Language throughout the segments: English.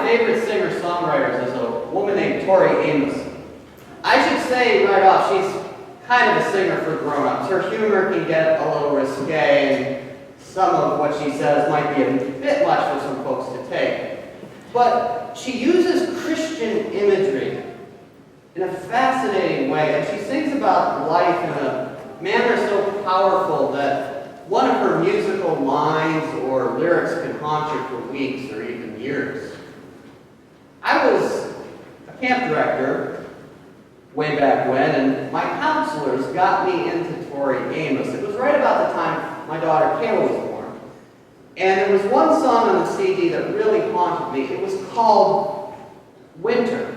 favorite singer-songwriters is a woman named Tori Amos. I should say right off, she's kind of a singer for grown-ups. Her humor can get a little risque, and some of what she says might be a bit much for some folks to take. But she uses Christian imagery in a fascinating way, and she sings about life in a manner so powerful that one of her musical lines or lyrics can haunt you for weeks or even years. I was a camp director way back when, and my counselors got me into Tori Amos. It was right about the time my daughter Kayla was born. And there was one song on the CD that really haunted me. It was called Winter.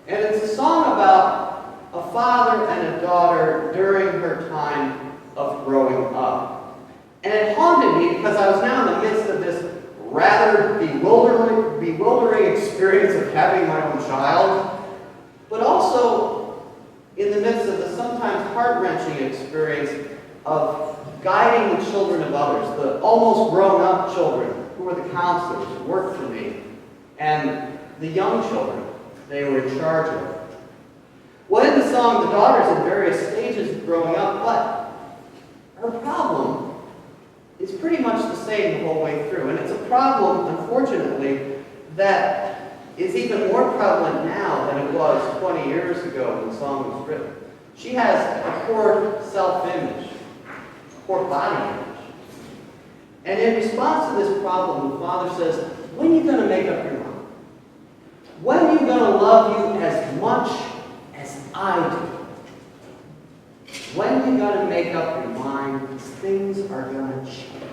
And it's a song about a father and a daughter during her time of growing up. And it haunted me because I was now in the midst of this rather bewildering experience of having my own child, but also in the midst of the sometimes heart-wrenching experience of guiding the children of others, the almost grown-up children who were the counselors who worked for me, and the young children they were in charge of. Well, in the song, the daughter's in various stages of growing up, but her problem is pretty much the same the whole way through. And it's a problem, unfortunately, that is even more prevalent now than it was 20 years ago when the song was written. She has a poor self-image, a poor body image. And in response to this problem, the father says, when are you going to make up your mind? When are you going to love you as much as I do? When are you going to make up your mind? Things are going to change.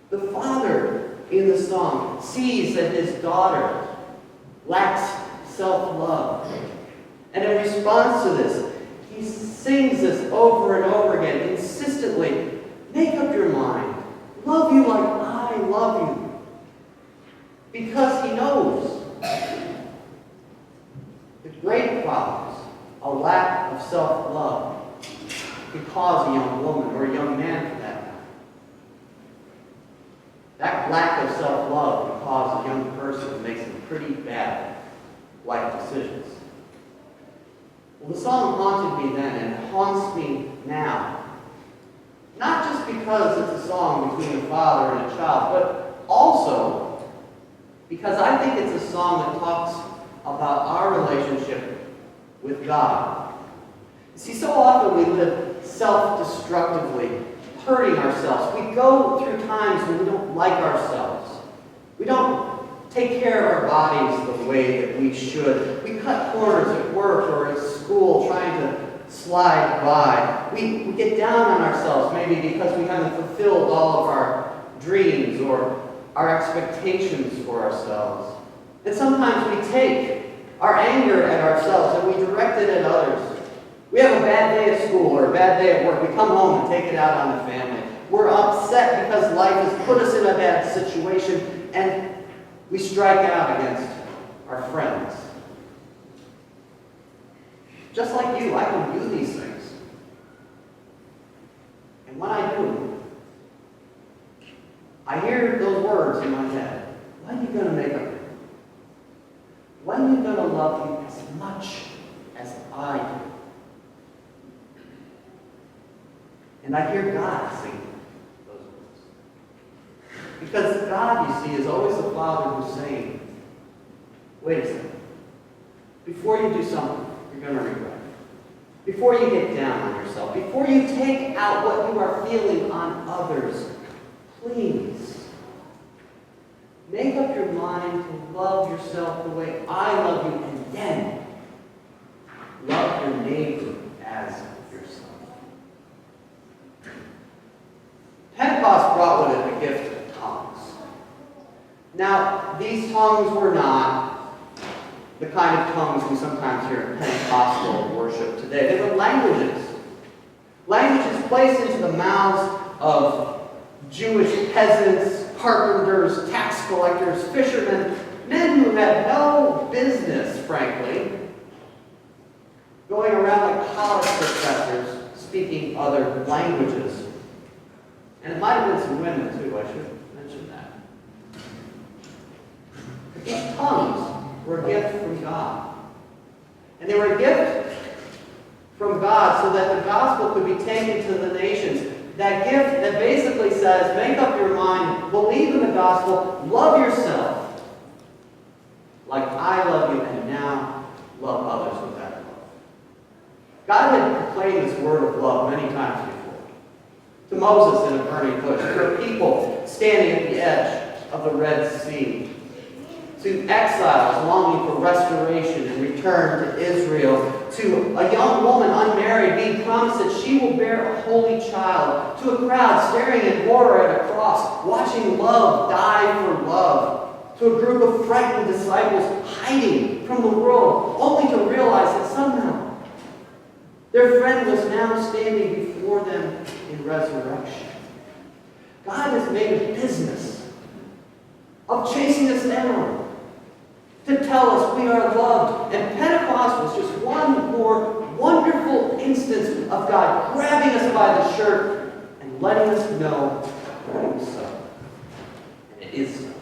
The father in the song sees that his daughter lacks self-love. And in response to this, he sings this over and over again, insistently, make up your mind. Love you like I love you. Because he knows the great problems, a lack of self-love, can cause a young woman or a young man for that matter. That lack of self-love can cause a young person to make some pretty bad life decisions. Well, the song haunted me then, and it haunts me now. Not just because it's a song between a father and a child, but also because I think it's a song that talks about our relationship with God. See, so often we live self-destructively, hurting ourselves. We go through times when we don't like ourselves. We don't take care of our bodies the way that we should. We cut corners at work or at school trying to slide by. We get down on ourselves maybe because we haven't fulfilled all of our dreams or our expectations for ourselves. And sometimes we take our anger at ourselves and we direct it at others. We have a bad day at school or a bad day at work. We come home and take it out on the family. We're upset because life has put us in a bad situation, and we strike out against our friends. Just like you, I can do these things. And when I do, I hear those words in my head. When are you going to make up? When are you going to love you as much as I do? And I hear God sing those words. Because God, you see, is always the Father who's saying, wait a second. Before you do something, you're going to regret it. Before you get down on yourself, before you take out what you are feeling on others, please make up your mind to love yourself the way I love you, and then love your neighbor as yourself. Pentecost brought with it a gift of tongues. Now, these tongues were not the kind of tongues we sometimes hear in Pentecostal worship today. They were languages. Languages placed into the mouths of Jewish peasants, carpenters, tax collectors, fishermen, men who had no business, frankly, going around like college professors speaking other languages. And it might have been some women, too. I should mention that. These tongues were a gift from God. And they were a gift from God so that the gospel could be taken to the nations. That gift that basically says, make up your mind, believe in the gospel, love yourself like I love you, and now love others with that love. God had proclaimed this word of love many times before. To Moses in a burning bush, to a people standing at the edge of the Red Sea, to exiles longing for restoration and return to Israel, to a young woman unmarried being promised that she will bear a holy child, to a crowd staring in horror at a cross, watching love die for love, to a group of frightened disciples hiding from the world, only to realize that somehow their friend was now standing before them in resurrection. God has made a business of chasing us down to tell us we are loved. And Pentecost was just one more wonderful instance of God grabbing us by the shirt and letting us know that it was so. And it is so.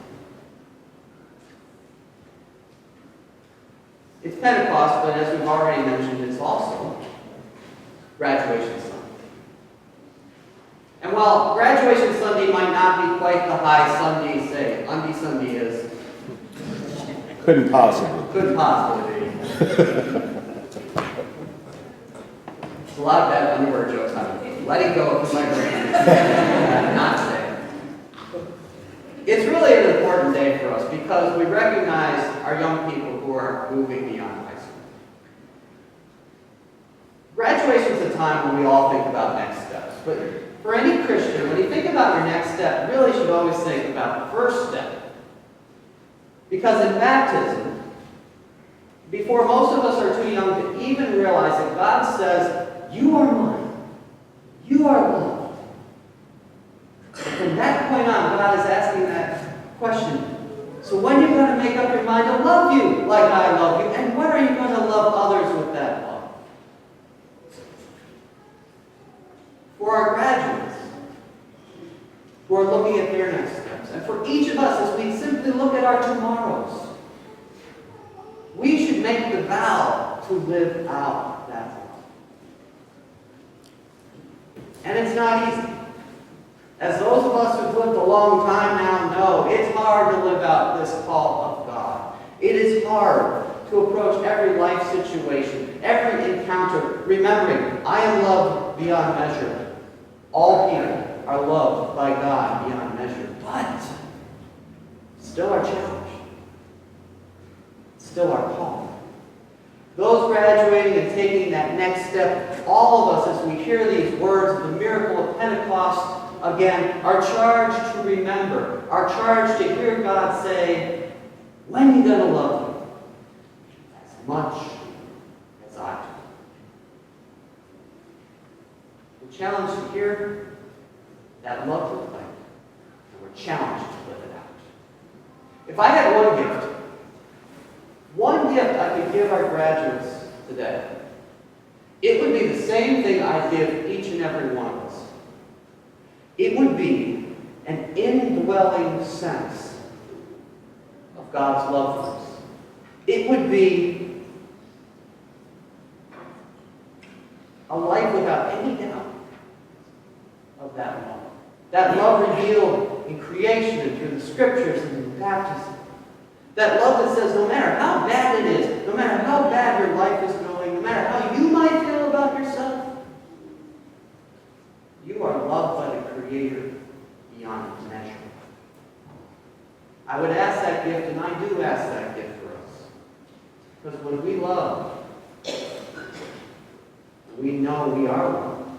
It's Pentecost, but as we've already mentioned, it's also Graduation Sunday. And while Graduation Sunday might not be quite the high Sunday, say, Undy Sunday is, Couldn't possibly be. It's a lot of bad underwear jokes I'm letting go of my brain. Not say. It's really an important day for us because we recognize our young people who are moving beyond high school. Graduation is a time when we all think about next steps. But for any Christian, when you think about your next step, you really should always think about the first step. Because in baptism, before most of us are too young to even realize that God says, you are mine. You are loved. And from that point on, God is asking that question. So when are you going to make up your mind to love you like I love you? And when are you going to love others with that love? For our graduates who are looking at their next steps, and for each of us as we simply look at our tomorrows, we should make the vow to live out that love. And it's not easy. As those of us who've lived a long time now know, it's hard to live out this call of God. It is hard to approach every life situation, every encounter, remembering, I am loved beyond measure. All people are loved by God beyond measure. But still our challenge. Still our call. Those graduating and taking that next step, all of us, as we hear these words of the miracle of Pentecost, again, are charged to remember, are charged to hear God say, when are you going to love me? As much as I do. We're challenged to hear that love proclaimed, and we're challenged to live it out. If I had one gift I could give our graduates today, it would be the same thing I give each and every one of us. It would be an indwelling sense of God's love for us. It would be a life without any doubt of that love. That love revealed in creation and through the scriptures and in baptism. That love that says no matter how bad it is, no matter how bad your life is going, no matter how you might feel about yourself, you are loved by the Creator beyond measure. I would ask that gift, and I do ask that gift for us. Because when we love, we know we are loved.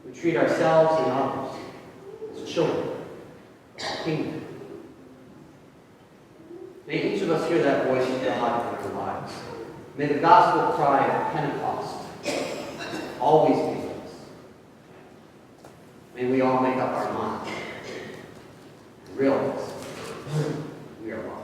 We treat ourselves and others as children of the kingdom. May each of us hear that voice of God in our lives. May the gospel cry of Pentecost always be with us. May we all make up our minds and realize we are loved.